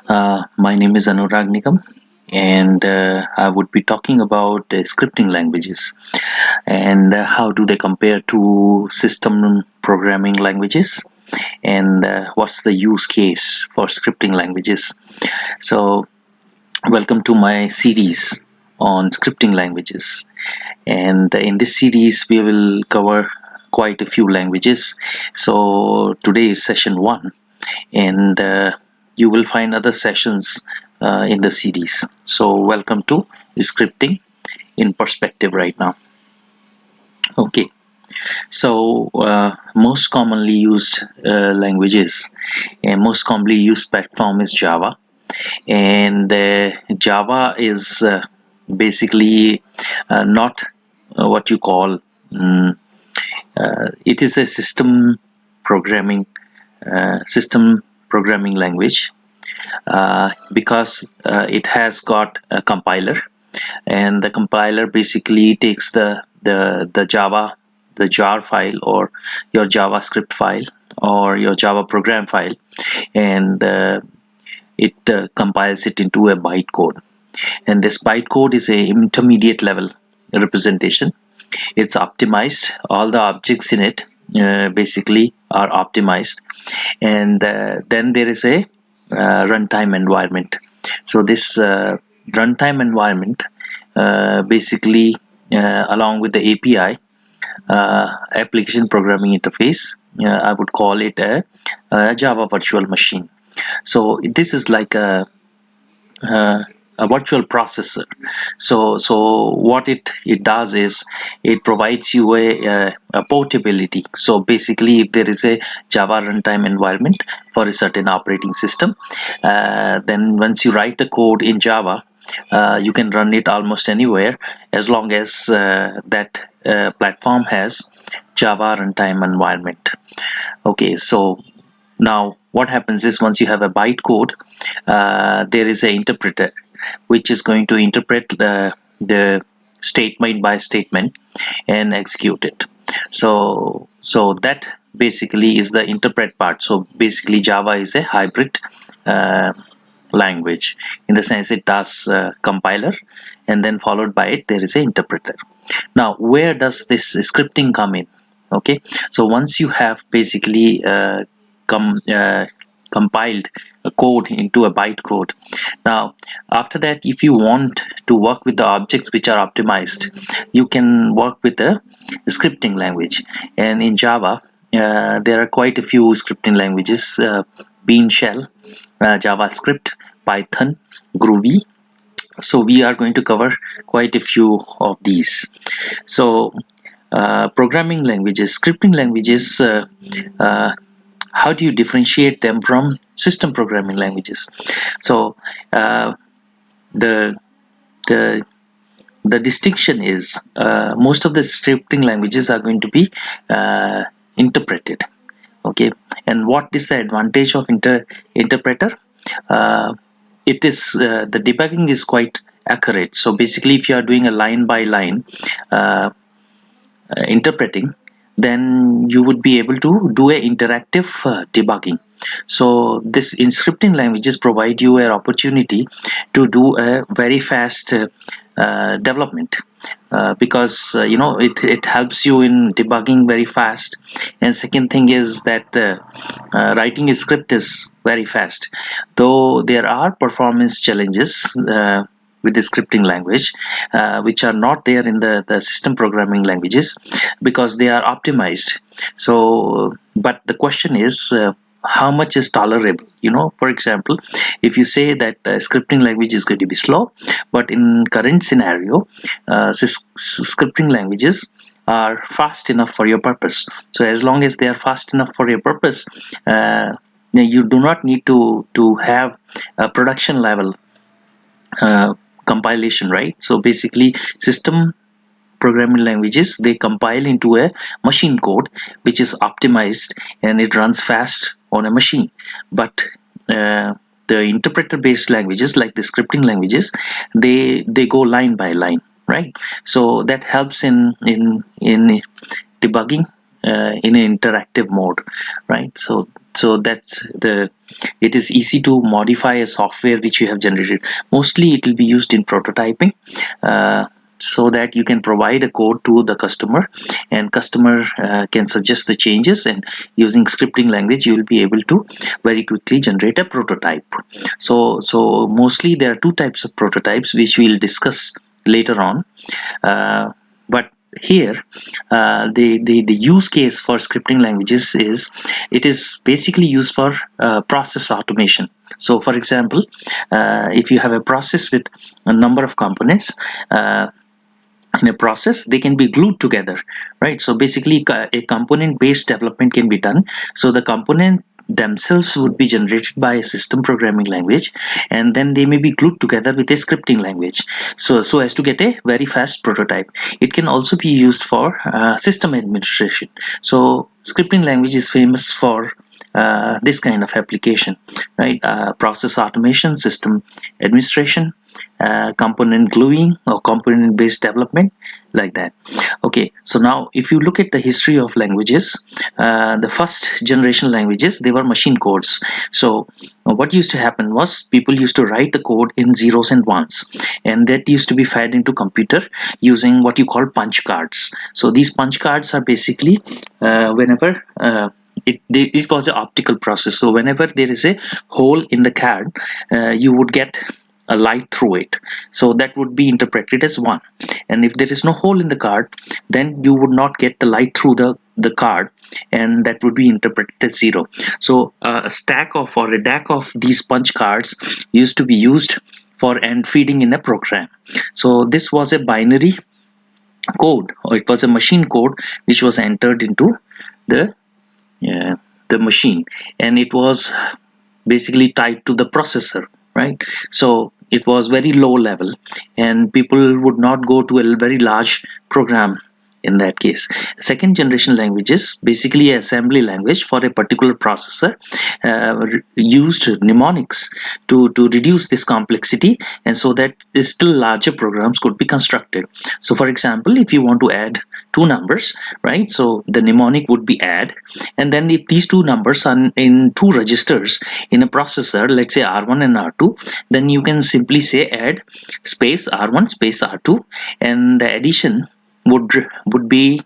My name is Anurag Nigam, and I would be talking about the scripting languages and how do they compare to system programming languages, and what's the use case for scripting languages. So, welcome to my series on scripting languages, and in this series, we will cover quite a few languages. So, today is session 1, and you will find other sessions in the series. So welcome to scripting in perspective right now. Okay, so most commonly used languages and most commonly used platform is Java, and Java is basically not what you call it is a system programming language because it has got a compiler, and the compiler basically takes the Java, the jar file, or your JavaScript file, or your Java program file, and it compiles it into a bytecode. And this bytecode is a intermediate level representation. It's optimized. All the objects in it basically are optimized, and then there is a runtime environment. So this runtime environment basically along with the API, application programming interface, I would call it a Java virtual machine. So this is like uh, a virtual processor. So what it does is it provides you a portability. So basically, if there is a Java runtime environment for a certain operating system, then once you write the code in Java, you can run it almost anywhere as long as that platform has Java runtime environment. Okay, so now what happens is once you have a bytecode, there is an interpreter which is going to interpret the statement by statement and execute it. So that basically is the interpret part. So basically Java is a hybrid uh, language, in the sense it does compiler, and then followed by it there is an interpreter. Now where does this scripting come in? Okay, so once you have basically com compiled a code into a bytecode, now after that, if you want to work with the objects which are optimized, you can work with a scripting language. And in Java, there are quite a few scripting languages: Bean Shell, JavaScript, Python, Groovy. So we are going to cover quite a few of these. So programming languages, scripting languages, uh, how do you differentiate them from system programming languages? So the the the distinction is most of the scripting languages are going to be interpreted. Okay, and what is the advantage of interpreter? uh, it is the debugging is quite accurate. So basically, if you are doing a line by line uh, interpreting, then you would be able to do a interactive debugging. So this in scripting languages provide you an opportunity to do a very fast development, because it helps you in debugging very fast. And second thing is that writing a script is very fast, though there are performance challenges with the scripting language, which are not there in the system programming languages, because they are optimized. So but the question is, how much is tolerable? For example, if you say that scripting language is going to be slow, but in current scenario, scripting languages are fast enough for your purpose. So as long as they are fast enough for your purpose, you do not need to have a production level uh, compilation, right? So basically, system programming languages, they compile into a machine code which is optimized, and it runs fast on a machine. But the interpreter based languages, like the scripting languages, they go line by line, right? So that helps in debugging in an interactive mode, right? So So that's the it is easy to modify a software which you have generated. Mostly it will be used in prototyping, so that you can provide a code to the customer, and customer can suggest the changes, and using scripting language you will be able to very quickly generate a prototype. So mostly there are two types of prototypes which we'll discuss later on. But here, the use case for scripting languages is, it is basically used for process automation. So for example, if you have a process with a number of components, in a process they can be glued together, right? So basically a component based development can be done. So the component themselves would be generated by a system programming language, and then they may be glued together with a scripting language, so as to get a very fast prototype. It can also be used for system administration. So scripting language is famous for this kind of application, right? Process automation, system administration, component gluing or component based development, like that. Okay, so now if you look at the history of languages, the first generation languages, they were machine codes. So what used to happen was people used to write the code in zeros and ones, and that used to be fed into computer using what you call punch cards. So these punch cards are basically whenever it was an optical process. So whenever there is a hole in the card, you would get a light through it. So that would be interpreted as 1. And if there is no hole in the card, then you would not get the light through the card, and that would be interpreted as 0. So a stack of, or a deck of these punch cards used to be used for and feeding in a program. So this was a binary code, or it was a machine code which was entered into the the machine, and it was basically tied to the processor, right? So it was very low level, and people would not go to a very large program in that case. Second generation languages, basically assembly language for a particular processor, used mnemonics to reduce this complexity, and so that still larger programs could be constructed. So for example, if you want to add two numbers, right, so the mnemonic would be add, and then if these two numbers are in two registers in a processor, let's say R1 and R2, then you can simply say add space R1 space R2, and the addition would be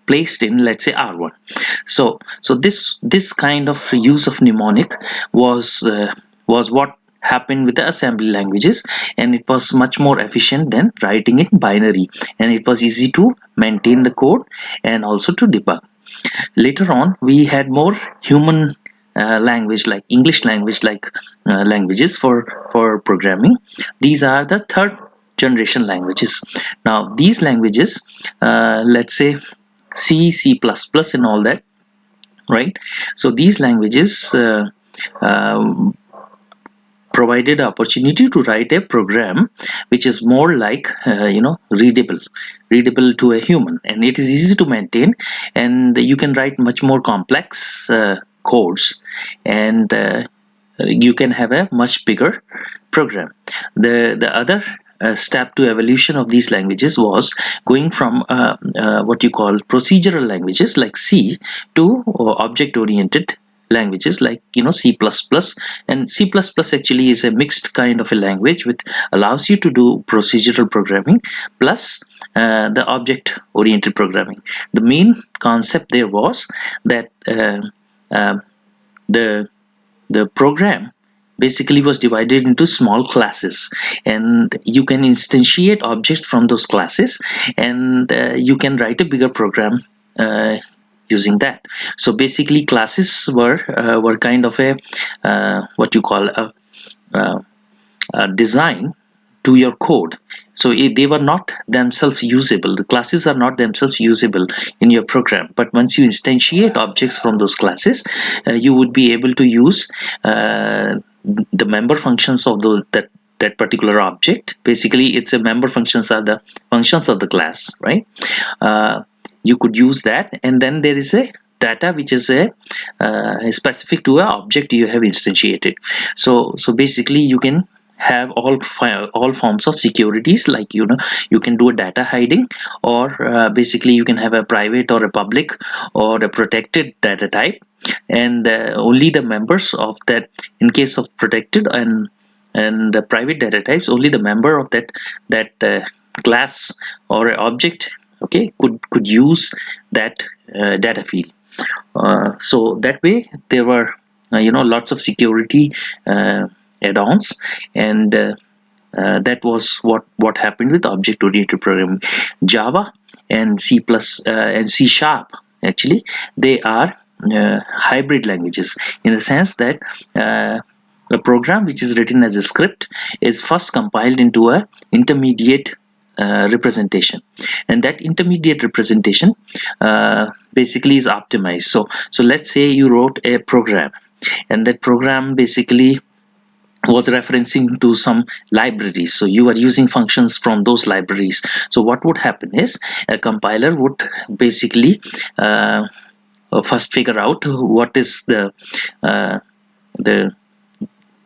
placed in, let's say, R1. So this kind of use of mnemonic was what happened with the assembly languages, and it was much more efficient than writing it binary, and it was easy to maintain the code and also to debug. Later on, we had more human language, like English language, like languages for programming. These are the third generation languages. Now these languages, let's say C, C++, and all that, right? So these languages provided opportunity to write a program which is more like readable to a human, and it is easy to maintain, and you can write much more complex codes, and you can have a much bigger program. The other step to evolution of these languages was going from what you call procedural languages like C to object oriented languages like C++. And C++ actually is a mixed kind of a language which allows you to do procedural programming plus the object oriented programming. The main concept there was that the the program basically was divided into small classes, and you can instantiate objects from those classes, and you can write a bigger program using that. So basically classes were kind of a what you call a design to your code. So they were not themselves usable. The classes are not themselves usable in your program, but once you instantiate objects from those classes, you would be able to use the member functions of that particular object. Basically it's a member functions are the functions of the class, right? You could use that, and then there is a data which is a specific to a object you have instantiated. So basically you can have all forms of securities, like you can do a data hiding, or basically you can have a private or a public or a protected data type, and only the members of that, in case of protected and private data types, only the member of that class or object, okay, could use that data field. So that way there were lots of security add-ons, and that was what happened with object-oriented programming. Java and C plus and C sharp, actually, they are hybrid languages, in the sense that a program which is written as a script is first compiled into a intermediate representation, and that intermediate representation basically is optimized. So let's say you wrote a program, and that program basically was referencing to some libraries, so you are using functions from those libraries. So what would happen is a compiler would basically first figure out what is uh, the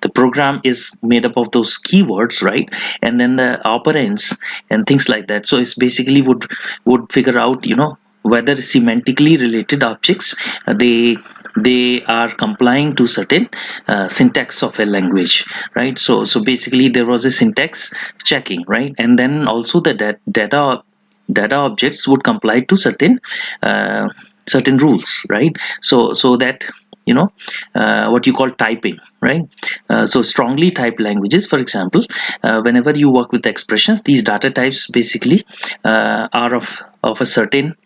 the program is made up of those keywords, right? And then the operands and things like that. So it's basically would figure out, whether semantically related objects, they are complying to certain syntax of a language, right? So basically there was a syntax checking, right? And then also the data objects would comply to uh, certain rules, right? So that, what you call typing, right? So strongly typed languages, for example, whenever you work with expressions, these data types basically are of a certain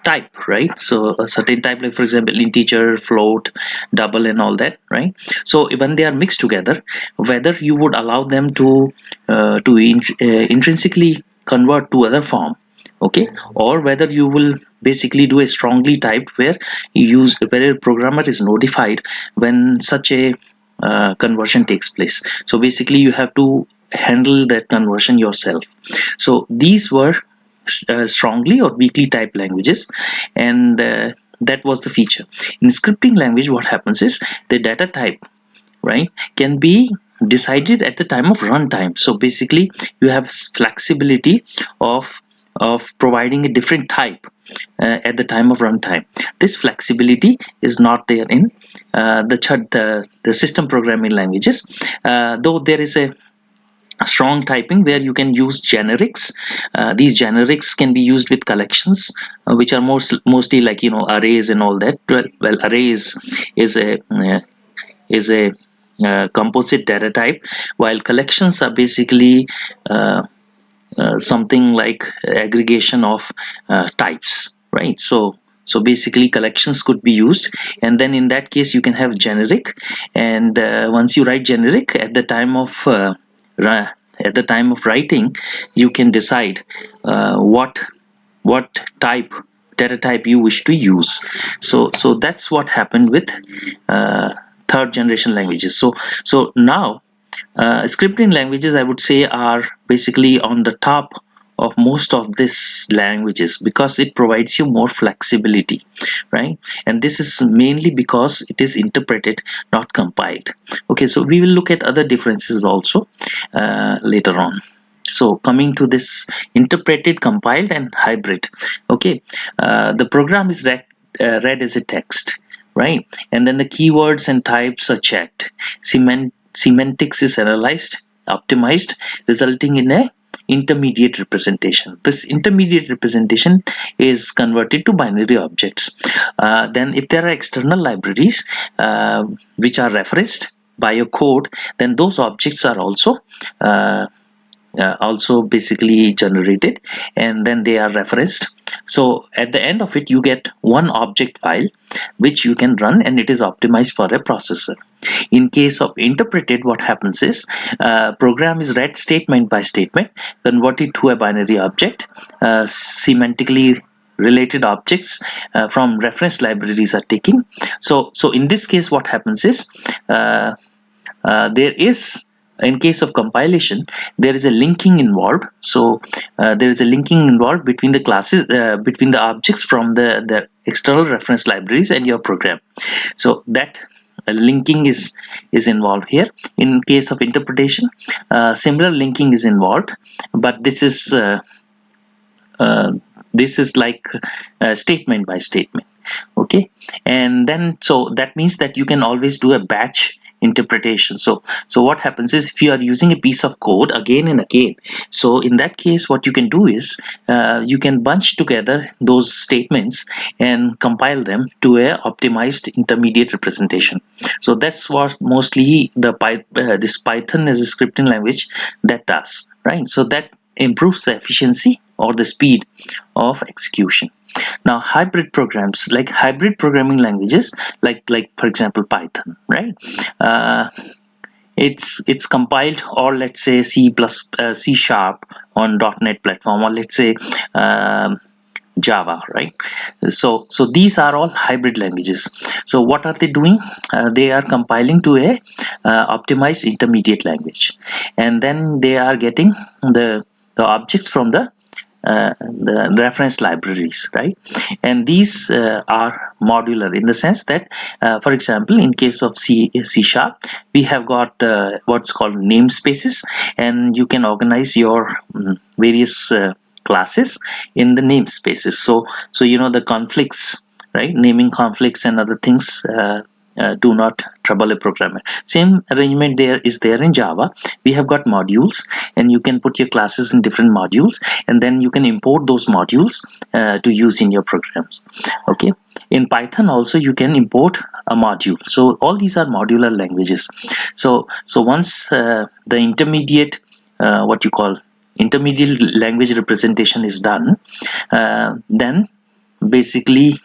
type, right? So a certain type, like for example integer, float, double, and all that, right? So when they are mixed together, whether you would allow them to intrinsically convert to other form, okay, or whether you will basically do a strongly typed, where a programmer is notified when such a conversion takes place. So basically you have to handle that conversion yourself. So these were strongly or weakly typed languages, and that was the feature. In scripting language, what happens is the data type, right, can be decided at the time of runtime. So basically you have flexibility of providing a different type at the time of runtime. This flexibility is not there in the system programming languages, though there is a strong typing where you can use generics. These generics can be used with collections, which are mostly like, arrays and all that. Well, arrays is a composite data type, while collections are basically something like aggregation of types, right? So basically collections could be used, and then in that case you can have generic, and once you write generic, at the time of writing, you can decide what type data type you wish to use. So that's what happened with third generation languages. So now scripting languages, I would say, are basically on the top of most of these languages because it provides you more flexibility, right? And this is mainly because it is interpreted, not compiled. Okay, so we will look at other differences also later on. So coming to this interpreted, compiled, and hybrid. Okay, the program is read as a text, right? And then the keywords and types are checked. Semantics is analyzed, optimized, resulting in a intermediate representation. This intermediate representation is converted to binary objects. Then if there are external libraries which are referenced by your code, then those objects are also basically generated, and then they are referenced. So at the end of it, you get one object file which you can run, and it is optimized for a processor. In case of interpreted, what happens is program is read statement by statement, converted to a binary object. Semantically related objects from reference libraries are taken. So in this case, what happens is there is, in case of compilation, there is a linking involved. So there is a linking involved between the classes, between the objects from the external reference libraries and your program. So that linking is involved here. In case of interpretation, similar linking is involved, but this is like statement by statement. Okay, and then so that means that you can always do a batch interpretation. So what happens is, if you are using a piece of code again and again, so in that case what you can do is, you can bunch together those statements and compile them to a optimized intermediate representation. So that's what mostly this Python as a scripting language that does, right? So that improves the efficiency or the speed of execution. Now hybrid programming languages, like for example Python, right? uh, it's compiled, or let's say C sharp on .NET platform, or let's say Java, right? So these are all hybrid languages. So what are they doing? They are compiling to a optimized intermediate language, and then they are getting the objects from the reference libraries, right? And these are modular in the sense that, for example, in case of C sharp, we have got what's called namespaces, and you can organize your various classes in the namespaces. So the conflicts, right? Naming conflicts and other things do not trouble a programmer. Same arrangement there is there in Java. We have got modules, and you can put your classes in different modules, and then you can import those modules to use in your programs. Okay, in Python also you can import a module. So all these are modular languages. So once the intermediate, what you call intermediate language representation is done, then basically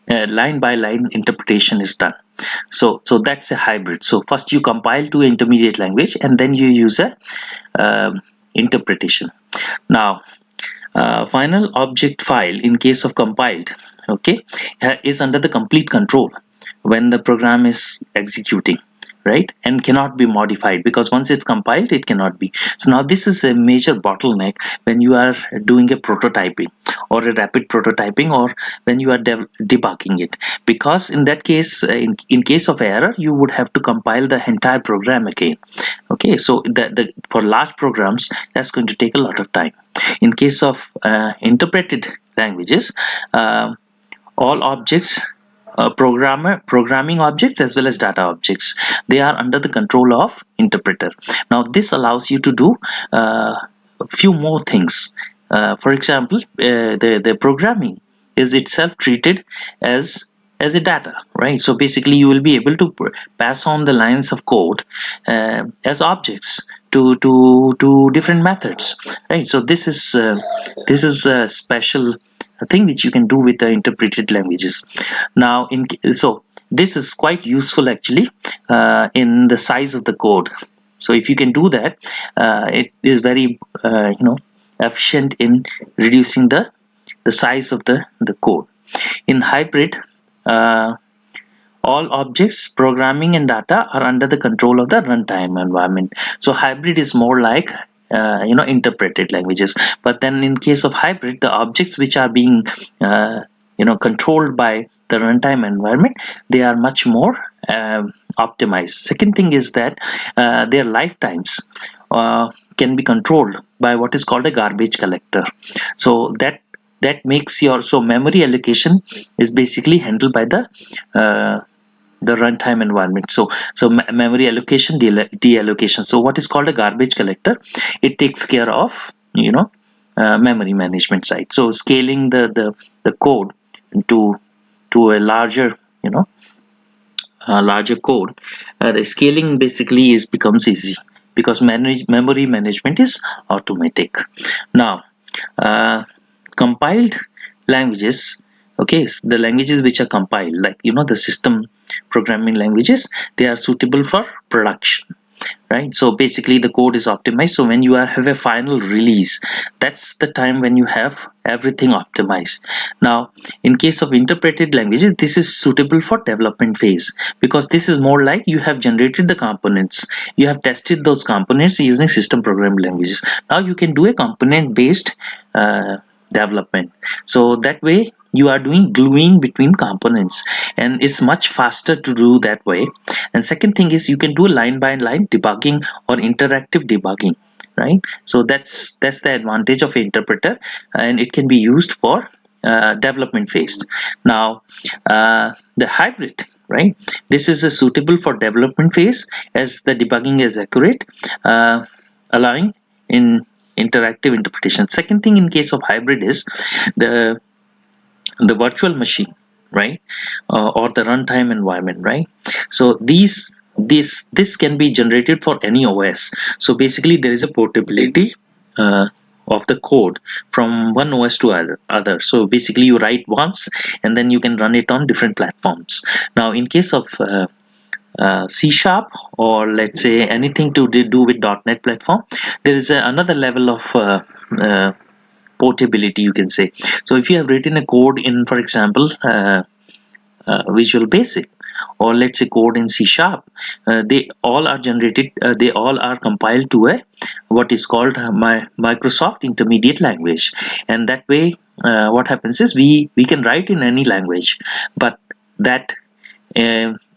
line by line interpretation is done. So that's a hybrid. So first you compile to intermediate language, and then you use a interpretation. Now final object file, in case of compiled, okay, is under the complete control when the program is executing, right? And cannot be modified, because once it's compiled it cannot be. So now this is a major bottleneck when you are doing a prototyping or a rapid prototyping, or when you are debugging it, because in that case, in case of error, you would have to compile the entire program again. Okay, so for large programs that's going to take a lot of time. In case of interpreted languages, uh, all objects, programming objects as well as data objects, they are under the control of interpreter. Now this allows you to do a few more things. For example, the programming is itself treated as a data, right? So basically you will be able to pass on the lines of code as objects to different methods, right? So this is a special thing which you can do with the interpreted languages. Now so this is quite useful actually in the size of the code. So if you can do that, it is very efficient in reducing the size of the code. In hybrid, uh, all objects, programming, and data are under the control of the runtime environment. So hybrid is more like interpreted languages. But then in case of hybrid, the objects which are being controlled by the runtime environment, they are much more optimized. Second thing is that their lifetimes can be controlled by what is called a garbage collector. So that makes your, so memory allocation is basically handled by the runtime environment. So memory allocation, deallocation. So what is called a garbage collector, it takes care of memory management side. So scaling the code to a larger larger code, the scaling basically is becomes easy, because memory management is automatic. Now compiled languages, okay, the languages which are compiled, like the system programming languages, they are suitable for production, right? So basically the code is optimized. So when you have a final release, that's the time when you have everything optimized. Now in case of interpreted languages, this is suitable for development phase, because this is more like you have generated the components, you have tested those components using system programming languages. Now you can do a component based development. So that way you are doing gluing between components, and it's much faster to do that way. And second thing is, you can do line by line debugging or interactive debugging, right? So that's the advantage of interpreter, and it can be used for development phase. Now, the hybrid, right? This is suitable for development phase as the debugging is accurate, allowing in interactive interpretation. Second thing in case of hybrid is the virtual machine, right? Or the runtime environment, right? So this can be generated for any OS. So basically there is a portability uh, of the code from one OS to other. So basically you write once and then you can run it on different platforms. Now in case of C sharp, or let's say anything to do with .NET platform, there is another level of uh, portability, you can say. So if you have written a code in, for example, Visual Basic, or let's say code in C sharp, they all are generated, they all are compiled to a what is called my Microsoft Intermediate Language. And that way what happens is we can write in any language, but that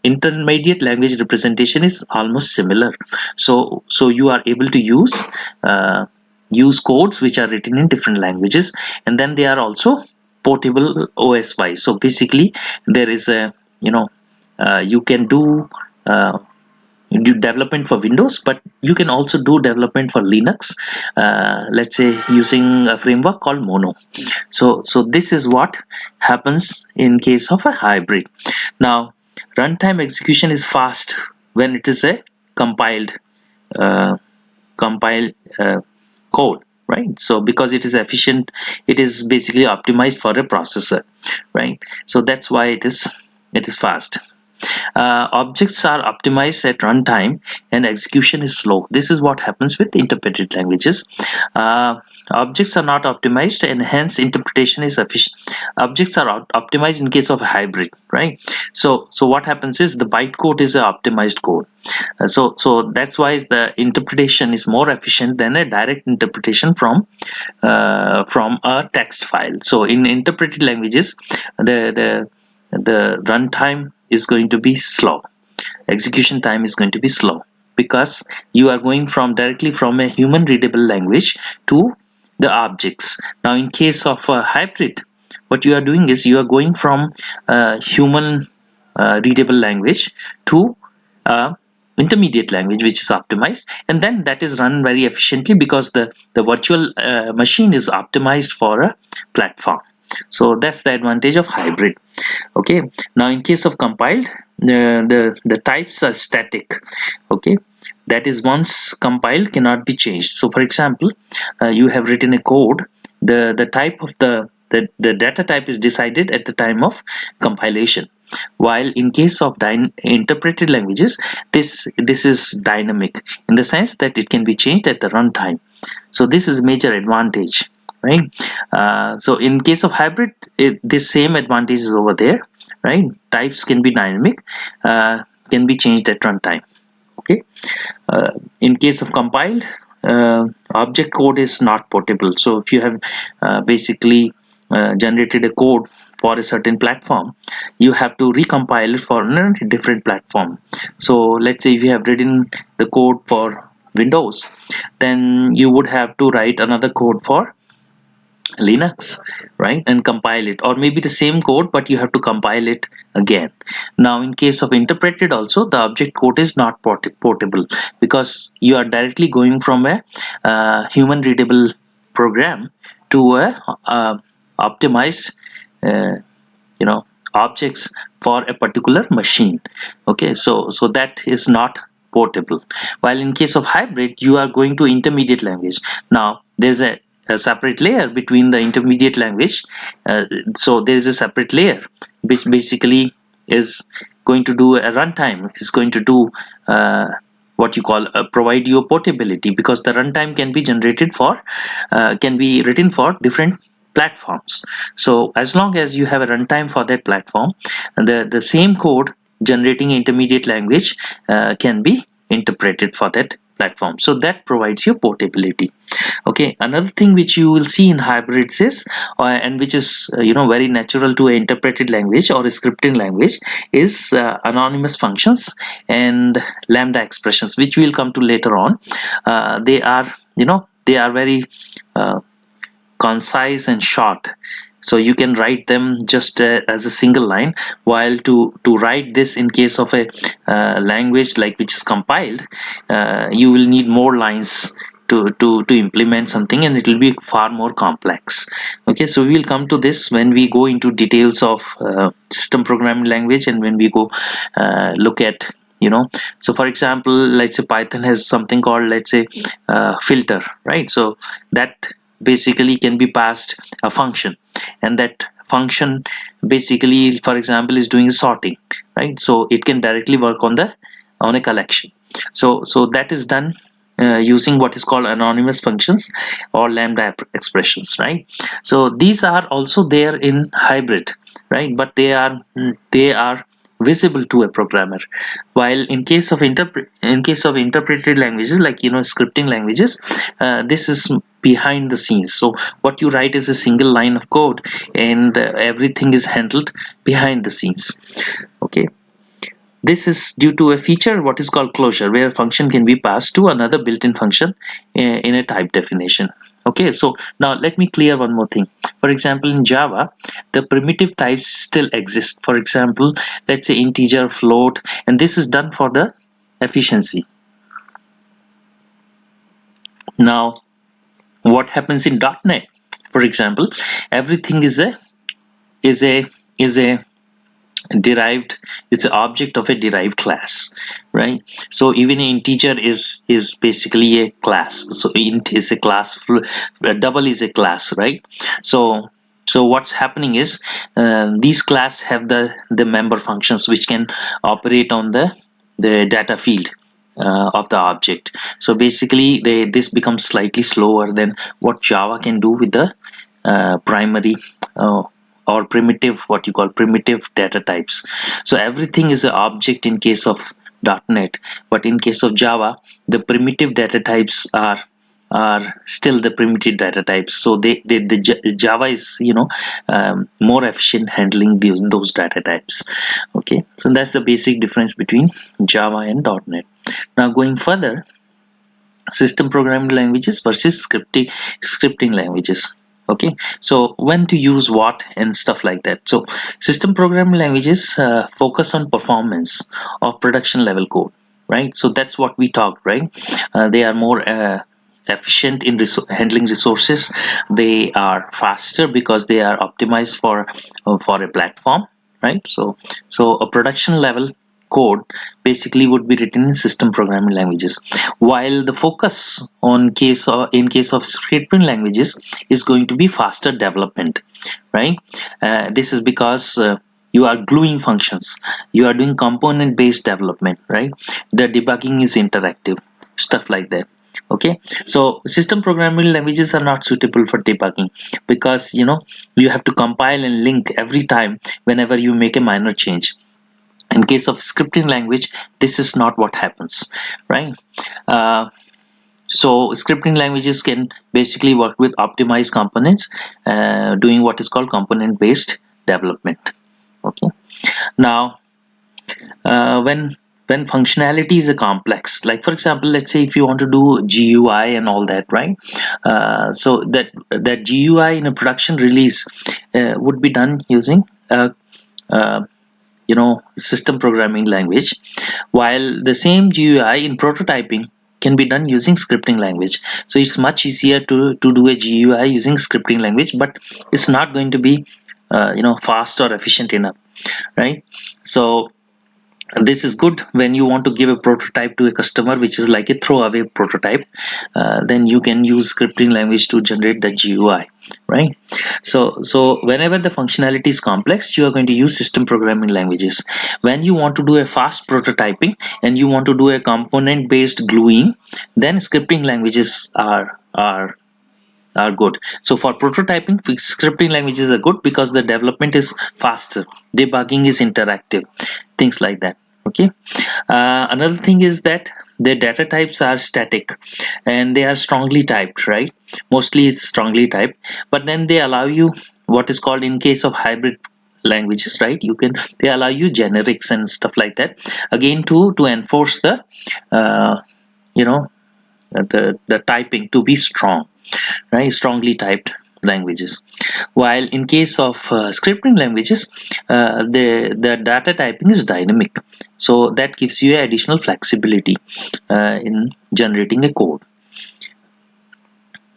intermediate language representation is almost similar. So you are able to use codes which are written in different languages, and then they are also portable OS wise. So basically there is a, you know, you can uh, do development for Windows, but you can also do development for Linux, let's say using a framework called Mono. So this is what happens in case of a hybrid. Now, runtime execution is fast when it is a compiled uh, compiled code, right? So because it is efficient, it is basically optimized for a processor, right? So that's why it is fast. Objects are optimized at runtime and execution is slow. This is what happens with interpreted languages. Objects are not optimized and hence interpretation is efficient. Objects are optimized in case of a hybrid, right? So what happens is the bytecode is a optimized code. So that's why the interpretation is more efficient than a direct interpretation from a text file. So in interpreted languages, the runtime is going to be slow, execution time is going to be slow, because you are going from directly from a human readable language to the objects. Now in case of a hybrid, what you are doing is you are going from human readable language to intermediate language which is optimized, and then that is run very efficiently because the virtual machine is optimized for a platform. So that's the advantage of hybrid. Okay, now in case of compiled, the types are static. Okay, that is once compiled cannot be changed. So for example, you have written a code, the type of the data type is decided at the time of compilation, while in case of interpreted languages, this is dynamic in the sense that it can be changed at the runtime. So this is a major advantage, right? So in case of hybrid, this same advantage is over there, right? Types can be dynamic, can be changed at runtime. Okay. uh, in case of compiled, object code is not portable. So if you have basically generated a code for a certain platform, you have to recompile it for a different platform. So let's say if you have written the code for Windows, then you would have to write another code for Linux, right, and compile it, or maybe the same code but you have to compile it again. Now in case of interpreted also, the object code is not portable, because you are directly going from a human readable program to a optimized uh, you know objects for a particular machine. Okay, so that is not portable. While in case of hybrid, you are going to intermediate language. Now there's a separate layer between the intermediate language. So there is a separate layer which basically is going to do a runtime, is going to do what you call provide you a portability, because the runtime can be generated for can be written for different platforms. So as long as you have a runtime for that platform, the same code generating intermediate language can be interpreted for that platform. So that provides you portability. Okay, another thing which you will see in hybrids is and which is very natural to an interpreted language or a scripting language is anonymous functions and lambda expressions, which we will come to later on. They are very uh, concise and short. So you can write them just as a single line, while to write this in case of a language like which is compiled, you will need more lines to implement something, and it will be far more complex. Okay, so we will come to this when we go into details of system programming language, and when we go look at, so for example, let's say Python has something called, let's say, filter, right? So that basically can be passed a function, and that function basically, for example, is doing sorting, right? So it can directly work on a collection. So that is done using what is called anonymous functions or lambda expressions, right? So these are also there in hybrid, right? But they are visible to a programmer, while in case of interpreted languages, like scripting languages, this is behind the scenes. So what you write is a single line of code, and everything is handled behind the scenes. Okay, this is due to a feature what is called closure, where a function can be passed to another built-in function in a type definition. Okay, so now let me clear one more thing. For example, in Java, the primitive types still exist. For example, let's say integer, float, and this is done for the efficiency. Now, what happens in .NET? For example, everything is a is a derived, it's an object of a derived class, right? So even an integer is basically a class. So int is a class, double is a class, right? So what's happening is, these class have the member functions which can operate on the data field of the object. So basically this becomes slightly slower than what Java can do with the primary uh, or primitive, what you call primitive data types. So everything is an object in case of .NET, but in case of Java, the primitive data types are still the primitive data types. So Java is more efficient handling those data types. Okay, so that's the basic difference between Java and .NET. Now going further, system programming languages versus scripting languages. Okay, so when to use what and stuff like that. So system programming languages focus on performance of production level code, right? So that's what we talked, right? They are more efficient in handling resources. They are faster because they are optimized for a platform, right? So a production level code basically would be written in system programming languages, while the focus in case of scripting languages is going to be faster development, right? This is because you are gluing functions, you are doing component based development, right? The debugging is interactive, stuff like that. Okay, so system programming languages are not suitable for debugging, because you have to compile and link every time whenever you make a minor change. In case of scripting language, this is not what happens, right? So scripting languages can basically work with optimized components, doing what is called component based development. Okay, now when functionality is a complex, like for example, let's say if you want to do GUI and all that, right? So that GUI in a production release would be done using uh, system programming language, while the same GUI in prototyping can be done using scripting language. So it's much easier to do a GUI using scripting language, but it's not going to be fast or efficient enough, right? So this is good when you want to give a prototype to a customer, which is like a throwaway prototype. Then you can use scripting language to generate the GUI, right? So whenever the functionality is complex, you are going to use system programming languages. When you want to do a fast prototyping and you want to do a component based gluing, then scripting languages are good. So for prototyping, scripting languages are good because the development is faster, debugging is interactive, things like that. Okay, another thing is that the data types are static and they are strongly typed, right? Mostly it's strongly typed, but then they allow you what is called, in case of hybrid languages, right, they allow you generics and stuff like that, again to enforce the uh, you know the typing to be strong, right? Strongly typed. languages. While in case of scripting languages, the data typing is dynamic, so that gives you additional flexibility in generating a code.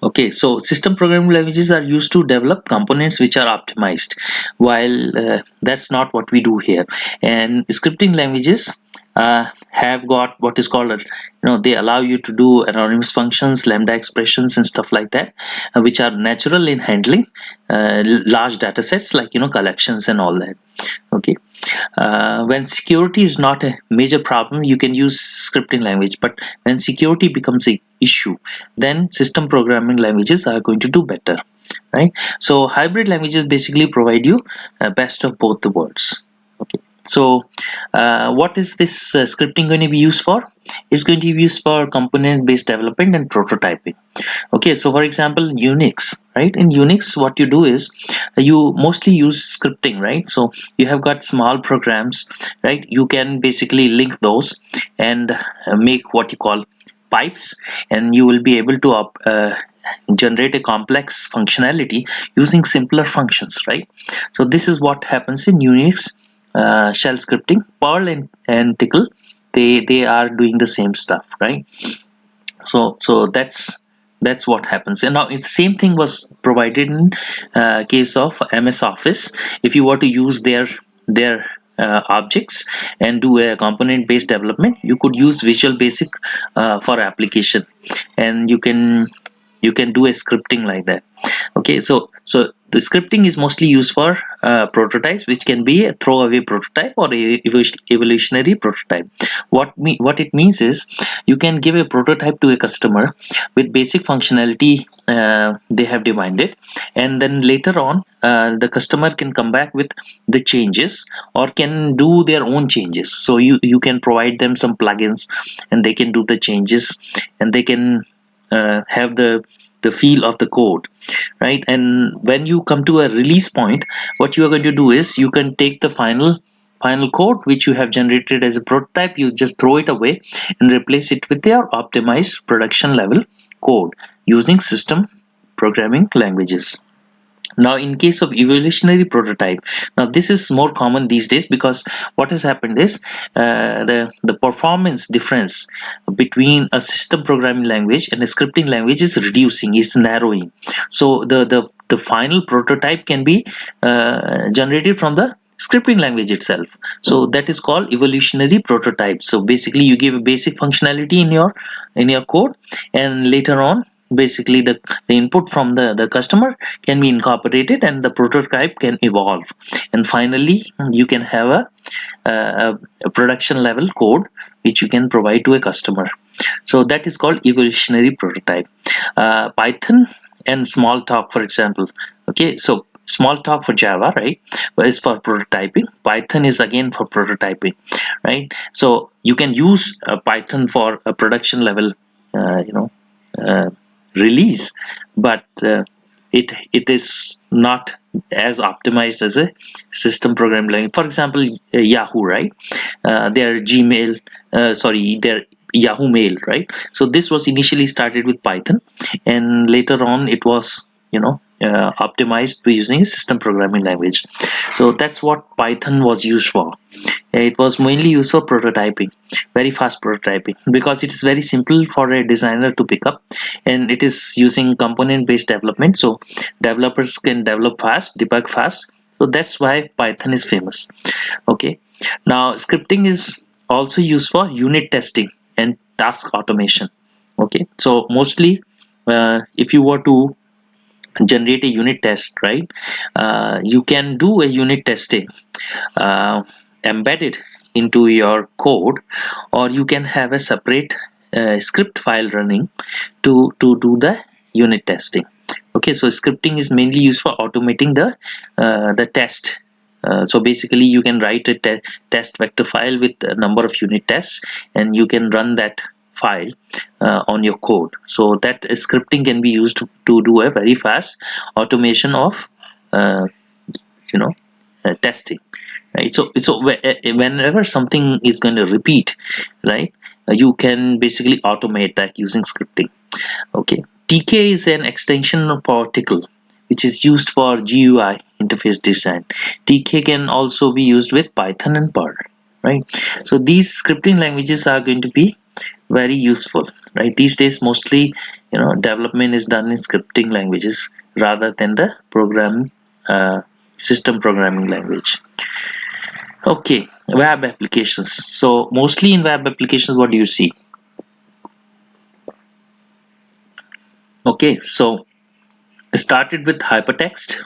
Okay, so system programming languages are used to develop components which are optimized, while that's not what we do here. And scripting languages have got what is called, they allow you to do anonymous functions, lambda expressions, and stuff like that, which are natural in handling large data sets like, collections and all that. Okay, when security is not a major problem, you can use scripting language, but when security becomes a issue, then system programming languages are going to do better, right? So hybrid languages basically provide you best of both the worlds. Okay, so what is this scripting going to be used for? It's going to be used for component based development and prototyping. Okay, so for example, Unix, right? In Unix, what you do is you mostly use scripting, right? So you have got small programs, right? You can basically link those and make what you call pipes, and you will be able to generate a complex functionality using simpler functions, right? So this is what happens in Unix shell scripting. Perl and Tickle, they are doing the same stuff, right? So that's what happens. And now the same thing was provided in case of MS Office. If you were to use their objects and do a component based development, you could use Visual Basic for application, and you can do a scripting like that. Okay, so the scripting is mostly used for prototypes, which can be a throwaway prototype or a evolutionary prototype. What it means is you can give a prototype to a customer with basic functionality they have demanded, and then later on the customer can come back with the changes or can do their own changes. So you can provide them some plugins, and they can do the changes, and they can have the feel of the code, right? And when you come to a release point, what you are going to do is you can take the final code which you have generated as a prototype, you just throw it away and replace it with their optimized production level code using system programming languages. Now in case of evolutionary prototype, now this is more common these days, because what has happened is the performance difference between a system programming language and a scripting language is reducing, is narrowing. So the final prototype can be generated from the scripting language itself. So that is called evolutionary prototype. So basically you give a basic functionality in your code, and later on basically the input from the customer can be incorporated and the prototype can evolve, and finally you can have a production level code which you can provide to a customer. So that is called evolutionary prototype. Python and Smalltalk, for example. Okay, so Smalltalk for Java, right, is for prototyping. Python is again for prototyping, right? So you can use Python for a production level uh, release, but it is not as optimized as a system programming language. For example, Yahoo, right? Their Gmail, their Yahoo Mail, right? So this was initially started with Python, and later on it was optimized using a system programming language. So that's what Python was used for. It was mainly used for prototyping, very fast prototyping, because it is very simple for a designer to pick up, and it is using component based development, so developers can develop fast, debug fast. So that's why Python is famous. Okay, now scripting is also used for unit testing and task automation. Okay, so mostly if you were to generate a unit test, right, you can do a unit testing uh, embedded into your code, or you can have a separate script file running to do the unit testing. Okay, so scripting is mainly used for automating the test. So basically you can write a test vector file with a number of unit tests, and you can run that file on your code. So that scripting can be used to do a very fast automation of uh, you know testing, right? So whenever something is going to repeat, right, you can basically automate that using scripting. Okay, TK is an extension for Tickle, which is used for GUI interface design. TK can also be used with Python and Perl, right? So these scripting languages are going to be very useful, right? These days mostly, development is done in scripting languages rather than the system programming language. Okay, web applications. So mostly in web applications, what do you see? Okay, so started with hypertext,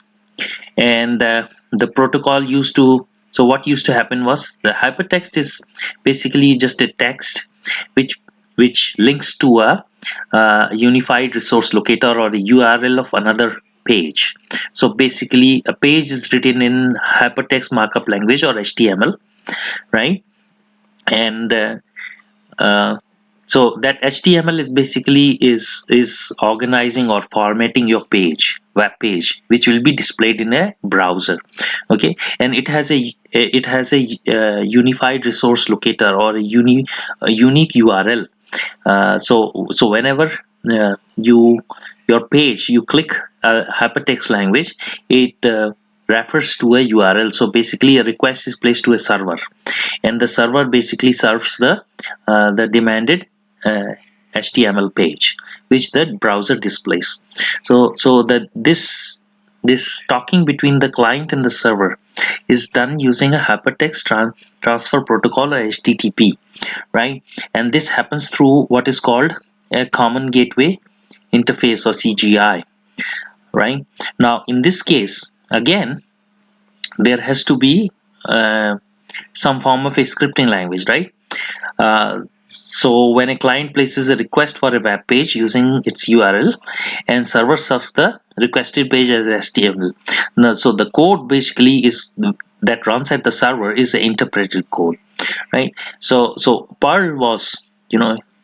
and the protocol used to, so what used to happen was the hypertext is basically just a text which links to a unified resource locator or a URL of another page. So basically a page is written in hypertext markup language or HTML, right? And uh, so that HTML is basically is organizing or formatting your web page, which will be displayed in a browser. Okay, and it has a unified resource locator or a unique URL. So whenever your page, you click hypertext language, it refers to a URL. So basically a request is placed to a server, and the server basically serves the demanded HTML page which the browser displays. So that this talking between the client and the server is done using a hypertext transfer protocol or HTTP, right? And this happens through what is called a common gateway interface or CGI, right? Now in this case again there has to be some form of a scripting language, right? So when a client places a request for a web page using its URL, and server serves the requested page as HTML. Now, so the code basically is that runs at the server is an interpreted code, right? So Perl was,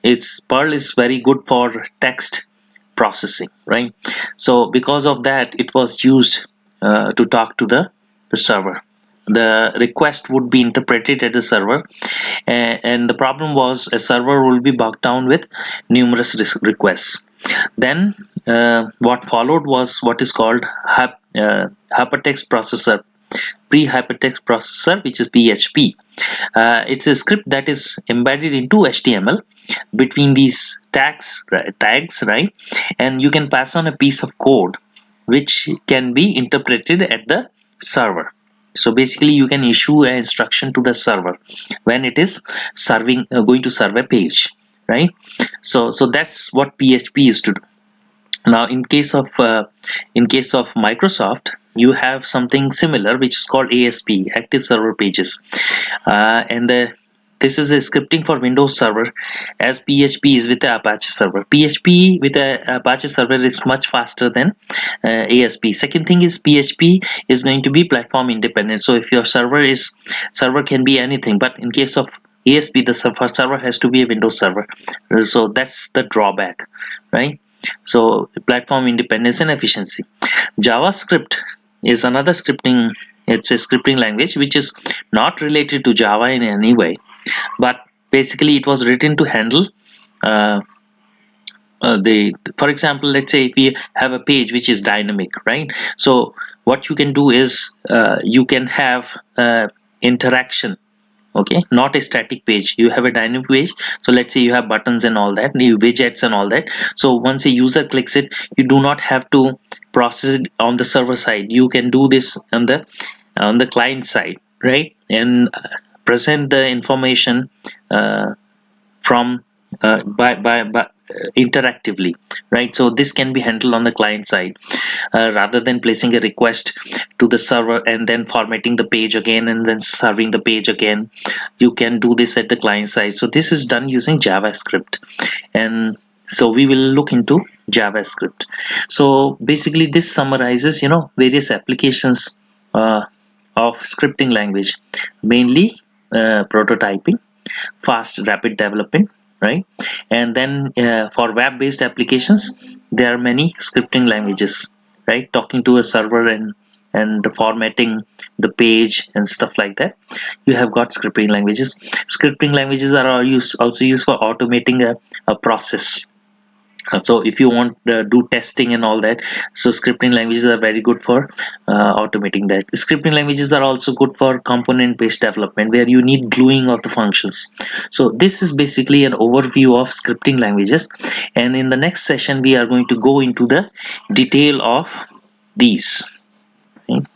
it's Perl is very good for text processing, right? So because of that, it was used to talk to the server. The request would be interpreted at the server, and the problem was a server will be bogged down with numerous requests. Then what followed was what is called hypertext processor, pre-hypertext processor, which is PHP. It's a script that is embedded into HTML between these tags, right? And you can pass on a piece of code which can be interpreted at the server. So basically you can issue an instruction to the server when it is going to serve a page, right? So that's what PHP used to do. Now in case of Microsoft, you have something similar which is called ASP, active server pages, and this is a scripting for Windows Server, as PHP is with the Apache server. PHP with the Apache server is much faster than ASP. Second thing is PHP is going to be platform independent. So if your server can be anything, but in case of ASP, the server has to be a Windows server. So that's the drawback, right? So platform independence and efficiency. JavaScript is another scripting. It's a scripting language which is not related to Java in any way, but basically it was written to handle uh, for example, let's say if we have a page which is dynamic, right? So what you can do is you can have interaction. Okay, not a static page, you have a dynamic page. So let's say you have buttons and all that, new widgets and all that. So once a user clicks it, you do not have to process it on the server side. You can do this on the client side, right? And present the information from by interactively, right? So this can be handled on the client side, rather than placing a request to the server and then formatting the page again and then serving the page again. You can do this at the client side. So this is done using JavaScript, and so we will look into JavaScript. So basically this summarizes various applications of scripting language, mainly prototyping, fast rapid development, right? And then for web based applications, there are many scripting languages, right? Talking to a server and formatting the page and stuff like that. You have got scripting languages. Scripting languages are also used for automating a process, So if you want do testing and all that, so scripting languages are very good for automating that. Scripting languages are also good for component based development, where you need gluing of the functions. So this is basically an overview of scripting languages, and in the next session we are going to go into the detail of these. Okay.